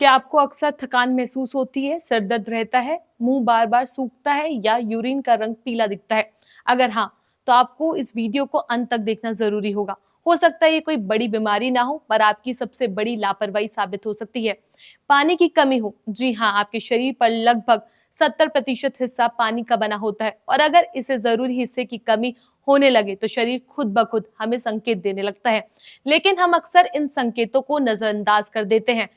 क्या आपको अक्सर थकान महसूस होती है, सिर दर्द रहता है, मुंह बार बार सूखता है या यूरिन का रंग पीला दिखता है? अगर हाँ, तो आपको इस वीडियो को अंत तक देखना जरूरी होगा। हो सकता है ये कोई बड़ी बीमारी ना हो, पर आपकी सबसे बड़ी लापरवाही साबित हो सकती है। पानी की कमी हो, जी हाँ, आपके शरीर पर लगभग 70% हिस्सा पानी का बना होता है और अगर इसे जरूरी हिस्से की कमी होने लगे तो शरीर खुद ब खुद हमें संकेत देने लगता है। लेकिन हम अक्सर इन संकेतों को नजरअंदाज कर देते हैं।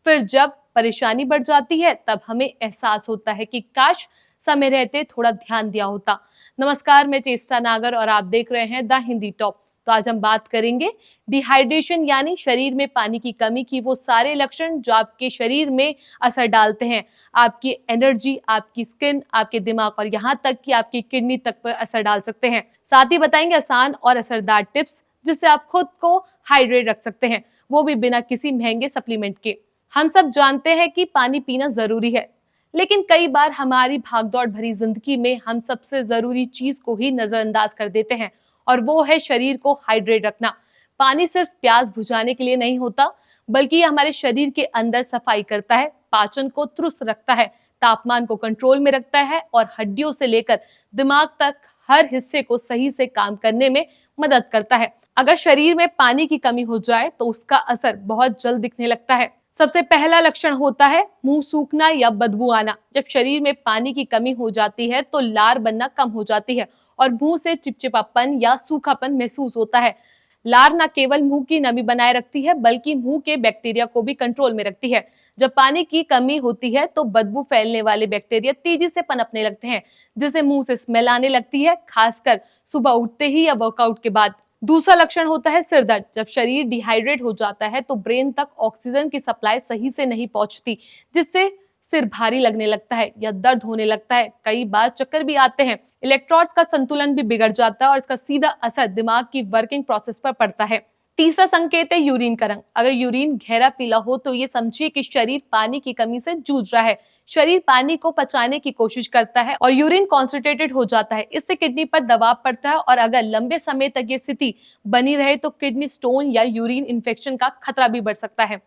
फिर जब परेशानी बढ़ जाती है तब हमें एहसास होता है कि काश समय रहते थोड़ा ध्यान दिया होता। नमस्कार, मैं चेष्टा नागर और आप देख रहे हैं द हिंदी टॉप। तो आज हम बात करेंगे डिहाइड्रेशन यानी शरीर में पानी की कमी की वो सारे लक्षण जो आपके शरीर में असर डालते हैं, आपकी एनर्जी, आपकी स्किन, आपके दिमाग और यहाँ तक कि आपकी किडनी तक पर असर डाल सकते हैं। साथ ही बताएंगे आसान और असरदार टिप्स जिससे आप खुद को हाइड्रेट रख सकते हैं, वो भी बिना किसी महंगे सप्लीमेंट के। हम सब जानते हैं कि पानी पीना जरूरी है, लेकिन कई बार हमारी भागदौड़ भरी जिंदगी में हम सबसे जरूरी चीज को ही नजरअंदाज कर देते हैं और वो है शरीर को हाइड्रेट रखना। पानी सिर्फ प्यास बुझाने के लिए नहीं होता, बल्कि ये हमारे शरीर के अंदर सफाई करता है, पाचन को दुरुस्त रखता है, तापमान को कंट्रोल में रखता है और हड्डियों से लेकर दिमाग तक हर हिस्से को सही से काम करने में मदद करता है। अगर शरीर में पानी की कमी हो जाए तो उसका असर बहुत जल्द दिखने लगता है। सबसे पहला लक्षण होता है मुंह सूखना या बदबू आना। जब शरीर में पानी की कमी हो जाती है तो लार बनना कम हो जाती है और मुंह से चिपचिपापन या सूखापन महसूस होता है। लार न केवल मुंह की नमी बनाए रखती है बल्कि मुंह के बैक्टीरिया को भी कंट्रोल में रखती है। जब पानी की कमी होती है तो बदबू फैलने वाले बैक्टीरिया तेजी से पनपने लगते हैं, जिससे मुंह से स्मेल आने लगती है, खासकर सुबह उठते ही या वर्कआउट के बाद। दूसरा लक्षण होता है सिर दर्द। जब शरीर डिहाइड्रेट हो जाता है तो ब्रेन तक ऑक्सीजन की सप्लाई सही से नहीं पहुंचती, जिससे सिर भारी लगने लगता है या दर्द होने लगता है। कई बार चक्कर भी आते हैं। इलेक्ट्रोड्स का संतुलन भी बिगड़ जाता है और इसका सीधा असर दिमाग की वर्किंग प्रोसेस पर पड़ता है। तीसरा संकेत है यूरिन का रंग। अगर यूरिन गहरा पीला हो तो ये समझिए कि शरीर पानी की कमी से जूझ रहा है। शरीर पानी को पचाने की कोशिश करता है और यूरिन कॉन्सेंट्रेटेड हो जाता है। इससे किडनी पर दबाव पड़ता है और अगर लंबे समय तक ये स्थिति बनी रहे तो किडनी स्टोन या यूरिन इन्फेक्शन का खतरा भी बढ़ सकता है।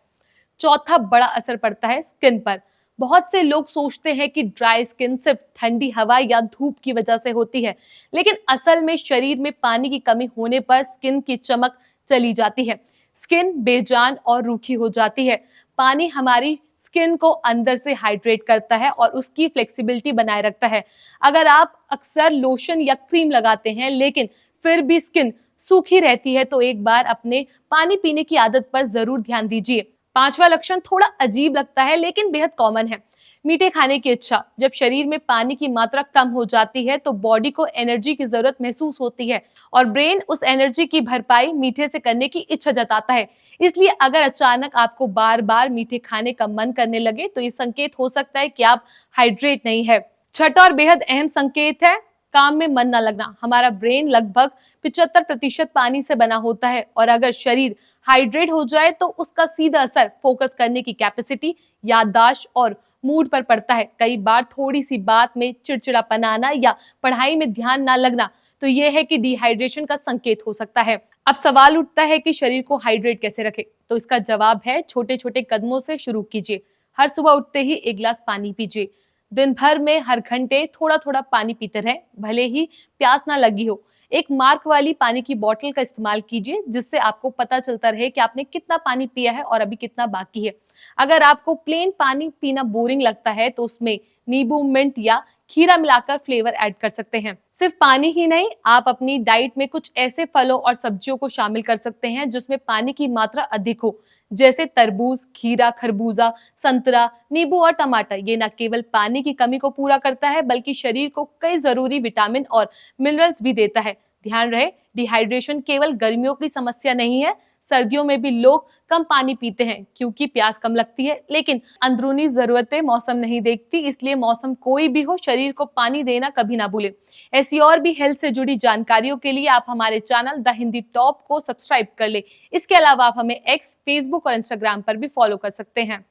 चौथा बड़ा असर पड़ता है स्किन पर। बहुत से लोग सोचते हैं कि ड्राई स्किन सिर्फ ठंडी हवा या धूप की वजह से होती है, लेकिन असल में शरीर में पानी की कमी होने पर स्किन की चमक चली जाती है। स्किन बेजान और रूखी हो जाती है। पानी हमारी स्किन को अंदर से हाइड्रेट करता है और उसकी फ्लेक्सिबिलिटी बनाए रखता है। अगर आप अक्सर लोशन या क्रीम लगाते हैं लेकिन फिर भी स्किन सूखी रहती है तो एक बार अपने पानी पीने की आदत पर जरूर ध्यान दीजिए। पांचवा लक्षण थोड़ा अजीब लगता है लेकिन बेहद कॉमन है, मीठे खाने की इच्छा। जब शरीर में पानी की मात्रा कम हो जाती है तो बॉडी को एनर्जी की जरूरत महसूस होती है और ब्रेन उस एनर्जी की भरपाई मीठे से करने की इच्छा जताता है। इसलिए अगर अचानक आपको बार बार मीठे खाने का मन करने लगे तो ये संकेत हो सकता है कि आप हाइड्रेट नहीं है। छठा और बेहद अहम संकेत है काम में मन न लगना। हमारा ब्रेन लगभग 75% पानी से बना होता है और अगर शरीर हाइड्रेट हो जाए तो उसका सीधा असर फोकस करने की कैपेसिटी, याददाश्त और मूड पर पड़ता है। कई बार थोड़ी सी बात में चिड़चिड़ापन आना या पढ़ाई में ध्यान ना लगना तो यह है कि डिहाइड्रेशन का संकेत हो सकता है। अब सवाल उठता है कि शरीर को हाइड्रेट कैसे रखें? तो इसका जवाब है छोटे छोटे कदमों से शुरू कीजिए। हर सुबह उठते ही एक गिलास पानी पीजिए। दिन भर में हर घंटे थोड़ा थोड़ा पानी पीते रहें, भले ही प्यास ना लगी हो। एक मार्क वाली पानी की बोतल का इस्तेमाल कीजिए जिससे आपको पता चलता रहे कि आपने कितना पानी पिया है और अभी कितना बाकी है। अगर आपको प्लेन पानी पीना बोरिंग लगता है तो उसमें नींबू, मिंट या खीरा मिलाकर फ्लेवर ऐड कर सकते हैं। सिर्फ पानी ही नहीं, आप अपनी डाइट में कुछ ऐसे फलों और सब्जियों को शामिल कर सकते हैं जिसमें पानी की मात्रा अधिक हो, जैसे तरबूज, खीरा, खरबूजा, संतरा, नींबू और टमाटर। ये न केवल पानी की कमी को पूरा करता है बल्कि शरीर को कई जरूरी विटामिन और मिनरल्स भी देता है। ध्यान रहे, डिहाइड्रेशन केवल गर्मियों की समस्या नहीं है। सर्दियों में भी लोग कम पानी पीते हैं क्योंकि प्यास कम लगती है, लेकिन अंदरूनी जरूरतें मौसम नहीं देखती। इसलिए मौसम कोई भी हो, शरीर को पानी देना कभी ना भूले। ऐसी और भी हेल्थ से जुड़ी जानकारियों के लिए आप हमारे चैनल द हिंदी टॉप को सब्सक्राइब कर ले। इसके अलावा आप हमें एक्स, फेसबुक और इंस्टाग्राम पर भी फॉलो कर सकते हैं।